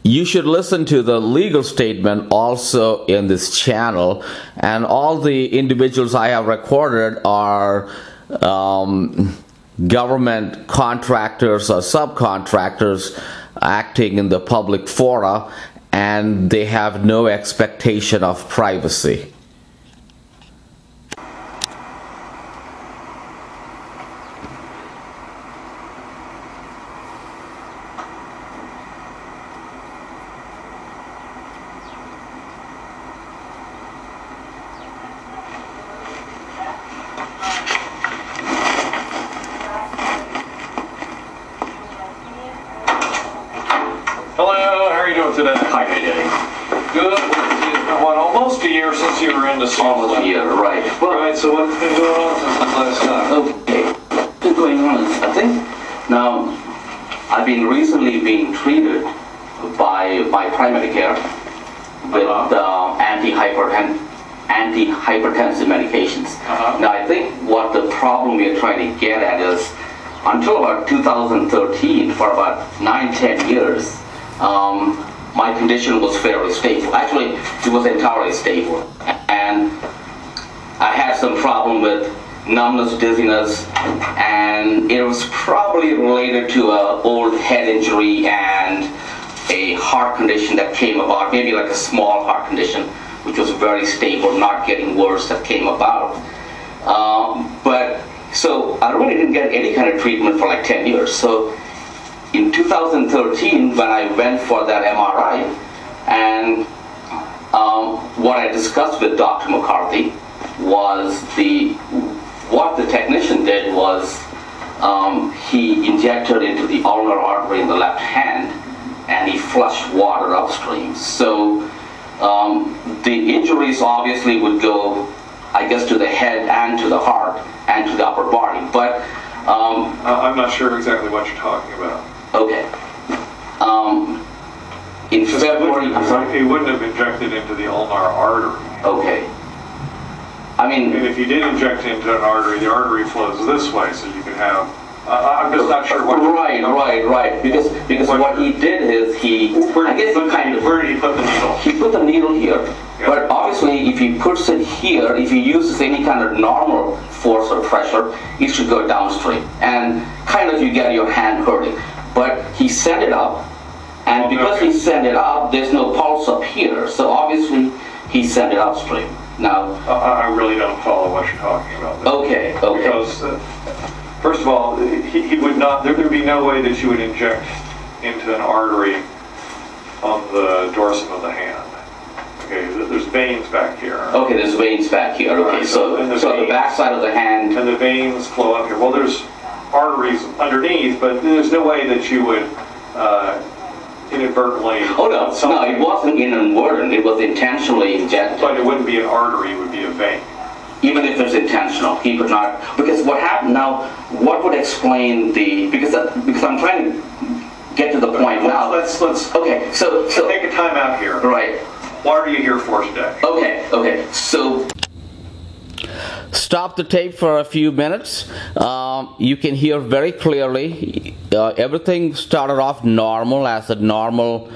you should listen to the legal statement also in this channel, and all the individuals I have recorded are government contractors or subcontractors acting in the public fora, and they have no expectation of privacy. Hello, how are you doing today? Hi, how you doing? Good. It's been almost a year since you were into school. Almost a year, right. Well, Right, so what's been going on since the last time? okay. What's been going on is, I think, now, I've been recently being treated by primary care with antihypertensive medications. Now, I think what the problem we're trying to get at is, until about 2013, for about 9-10 years, my condition was fairly stable. Actually, it was entirely stable. And I had some problem with numbness, dizziness, and it was probably related to an old head injury and a heart condition that came about, maybe like a small heart condition, which was very stable, not getting worse, that came about. So I really didn't get any kind of treatment for like 10 years. So in 2013, when I went for that MRI, and what I discussed with Dr. McCarthy was what the technician did was he injected into the ulnar artery in the left hand, and he flushed water upstream. So the injuries obviously would go, I guess, to the head and to the heart and to the upper body, but I'm not sure exactly what you're talking about. okay. In February, I'm sorry? He wouldn't have injected into the ulnar artery. Okay. I mean, And if you did inject into an artery, the artery flows this way, so you can have. I'm just not sure what. Right. Because what he did is Where did he put the needle? He put the needle here. Yeah. But obviously, if he puts it here, if he uses any kind of normal force or pressure, it should go downstream. And kind of you get your hand hurting. But he sent it up, and because he sent it up, there's no pulse up here. So obviously, he sent it upstream. Now, I really don't follow what you're talking about. Okay. Because, first of all, he would not. There would be no way that you would inject into an artery on the dorsum of the hand. Okay, there's veins back here. Okay, there's veins back here. Okay, Right, so the back side of the hand. And the veins flow up here. Well, there's arteries underneath, but there's no way that you would inadvertently. Oh no, it wasn't inadvertent. It was intentionally injected. But it wouldn't be an artery; it would be a vein. Even if it's intentional, he could not. Because what happened now? What would explain the? Because I'm trying to get to the point now. Let's. Okay, so take a time out here. Right. What are you here for today? Okay. So Stop the tape for a few minutes. You can hear very clearly. Everything started off normal, as a normal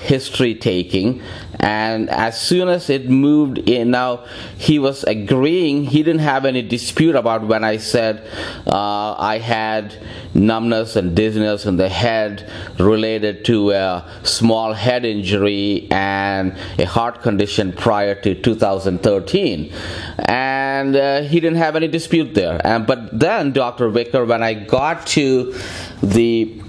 history taking, and as soon as it moved in, now he was agreeing. He didn't have any dispute about when I said I had numbness and dizziness in the head related to a small head injury and a heart condition prior to 2013, and he didn't have any dispute there. But then Dr. Vicker, when I got to the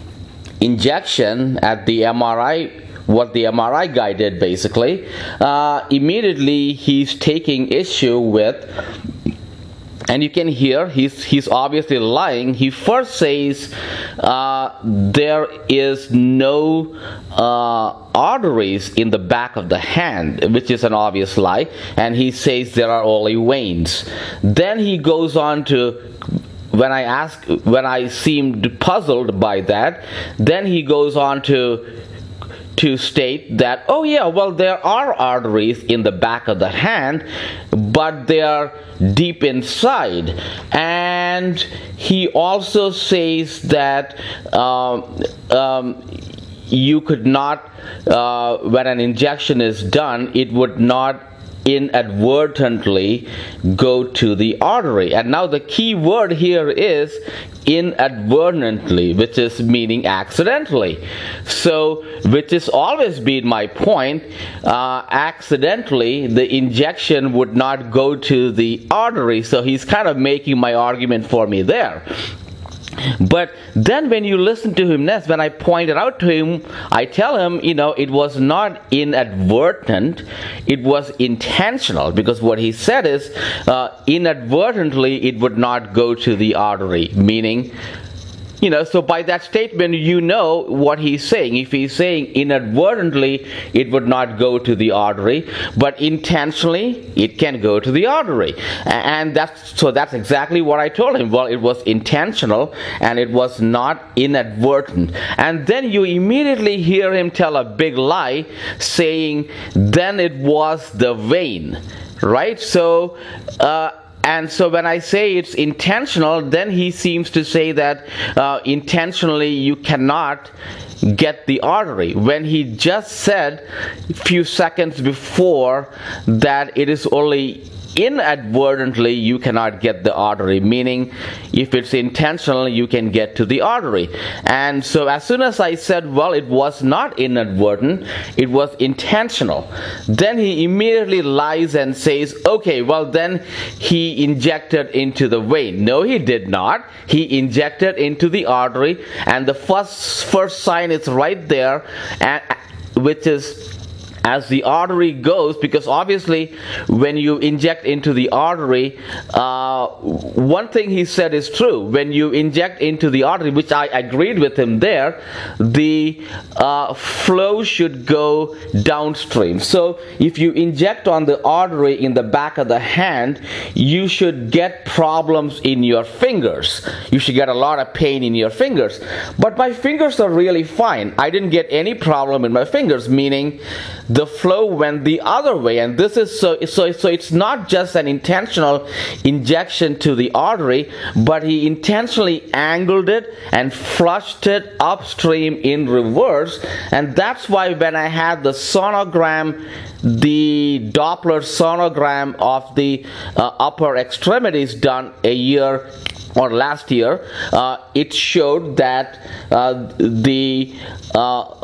injection at the MRI, what the MRI guy did basically, immediately he's taking issue with, and you can hear he's obviously lying. He first says there is no arteries in the back of the hand, which is an obvious lie, and he says there are only veins. Then he goes on to, when I seemed puzzled by that, then he goes on to state that, oh yeah, well, there are arteries in the back of the hand, but they are deep inside. And he also says that you could not, when an injection is done, it would not inadvertently go to the artery. And now the key word here is inadvertently, which is meaning accidentally. So, which has always been my point, accidentally the injection would not go to the artery. So he's kind of making my argument for me there. But then when you listen to him next, when I pointed out to him, I tell him, it was not inadvertent, it was intentional, because what he said is, inadvertently it would not go to the artery, meaning, so by that statement, what he's saying. If he's saying inadvertently, it would not go to the artery, but intentionally, it can go to the artery. And that's exactly what I told him. Well, it was intentional, and it was not inadvertent. And then you immediately hear him tell a big lie, saying, then it was the vein, right? So, and so when I say it's intentional, then he seems to say that intentionally you cannot get the artery, when he just said a few seconds before that it is only inadvertently you cannot get the artery, meaning if it's intentional you can get to the artery. And so as soon as I said, well, it was not inadvertent, it was intentional, then he immediately lies and says, okay, well then he injected into the vein. No, he did not. He injected into the artery, and the first sign is right there, and which is as the artery goes, because obviously when you inject into the artery, one thing he said is true. When you inject into the artery, which I agreed with him there, the flow should go downstream. So if you inject on the artery in the back of the hand, you should get problems in your fingers. You should get a lot of pain in your fingers. But my fingers are really fine. I didn't get any problem in my fingers, meaning the flow went the other way. And this is so it's not just an intentional injection to the artery, but he intentionally angled it and flushed it upstream in reverse. And that's why when I had the sonogram, the Doppler sonogram of the upper extremities done a year or last year, it showed that the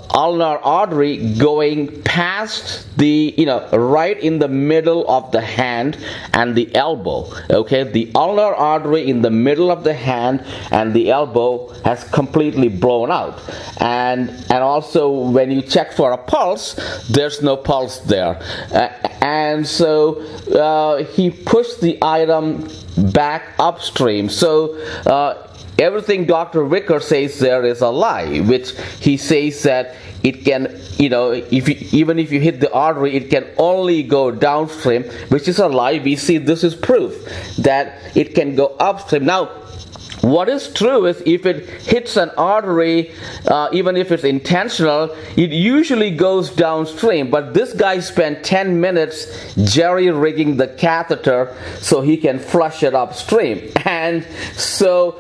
ulnar artery going past the, right in the middle of the hand and the elbow. Okay, the ulnar artery in the middle of the hand and the elbow has completely blown out. And also when you check for a pulse, there's no pulse there. And so he pushed the item back upstream. So everything Dr. Wicker says there is a lie, which he says that it can, even if you hit the artery, it can only go downstream, which is a lie. We see this is proof that it can go upstream. Now, what is true is if it hits an artery, even if it's intentional, it usually goes downstream. But this guy spent 10 minutes jerry-rigging the catheter so he can flush it upstream. And so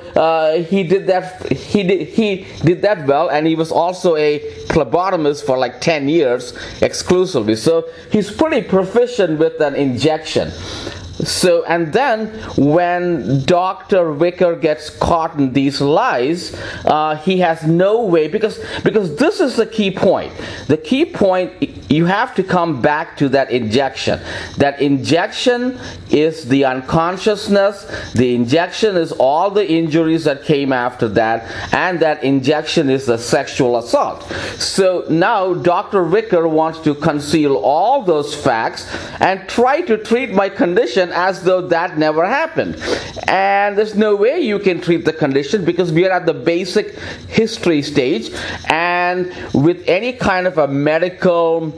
he did that. He did that well, and he was also a phlebotomist for like 10 years exclusively. So he's pretty proficient with an injection. So, and then when Dr. Wicker gets caught in these lies, he has no way, because this is the key point. The key point, you have to come back to that injection. That injection is the unconsciousness, the injection is all the injuries that came after that, and that injection is the sexual assault. So now Dr. Wicker wants to conceal all those facts and try to treat my condition as though that never happened. And there's no way you can treat the condition, because we are at the basic history stage, and with any kind of a medical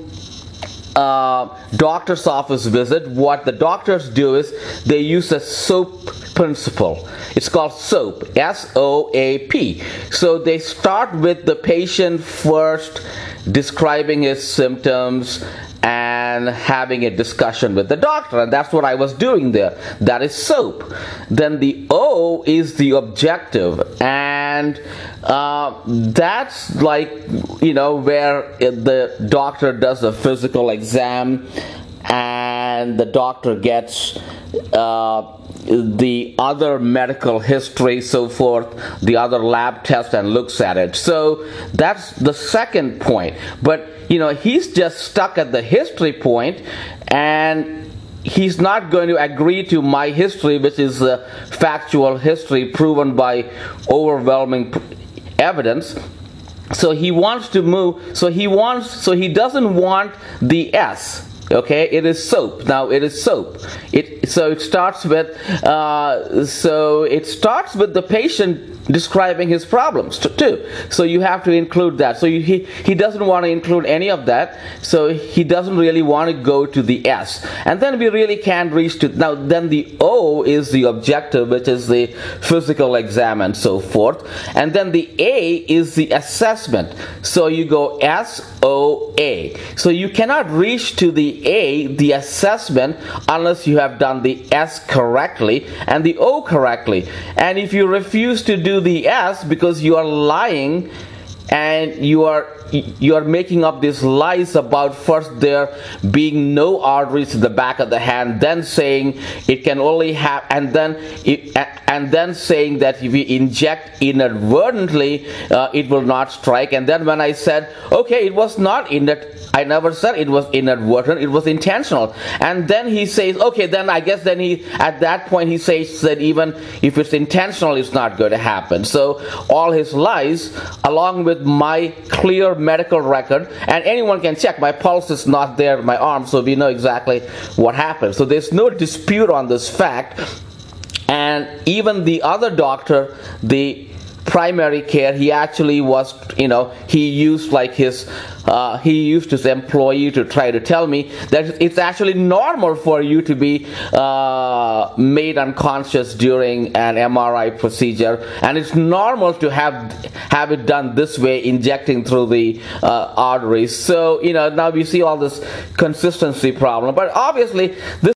doctor's office visit, what the doctors do is they use a SOAP principle. It's called SOAP, S-O-A-P. So they start with the patient first describing his symptoms, and and having a discussion with the doctor, and that's what I was doing there. That is SOAP. Then the O is the objective, and that's like, where the doctor does a physical exam and the doctor gets the other medical history, so forth, the other lab test, and looks at it. So that's the second point. But he's just stuck at the history point, and he's not going to agree to my history, which is factual history proven by overwhelming evidence. So he wants to move. So he doesn't want the S. Okay, it is SOAP. Now it is SOAP. It starts with the patient describing his problems too. So you have to include that. So he doesn't want to include any of that. So he doesn't really want to go to the S. And then we really can't reach to, now then the O is the objective, which is the physical exam and so forth. And then the A is the assessment. So you go SOA. So you cannot reach to the A, the assessment, unless you have done the S correctly and the O correctly. And if you refuse to do the S because you are lying and you are making up these lies about first there being no arteries in the back of the hand, then saying it can only have, and then saying that if you inject inadvertently it will not strike. And then when I said, okay, it was not I never said it was inadvertent, it was intentional. And then he says, okay, then I guess then at that point he says that even if it's intentional, it's not going to happen. So all his lies, along with my clear medical record, and anyone can check, my pulse is not there in my arm, so we know exactly what happened. So there's no dispute on this fact. And even the other doctor, the primary care, he actually was, he used his employee to try to tell me that it's actually normal for you to be made unconscious during an MRI procedure, and it's normal to have it done this way, injecting through the arteries. So now we see all this consistency problem, but obviously this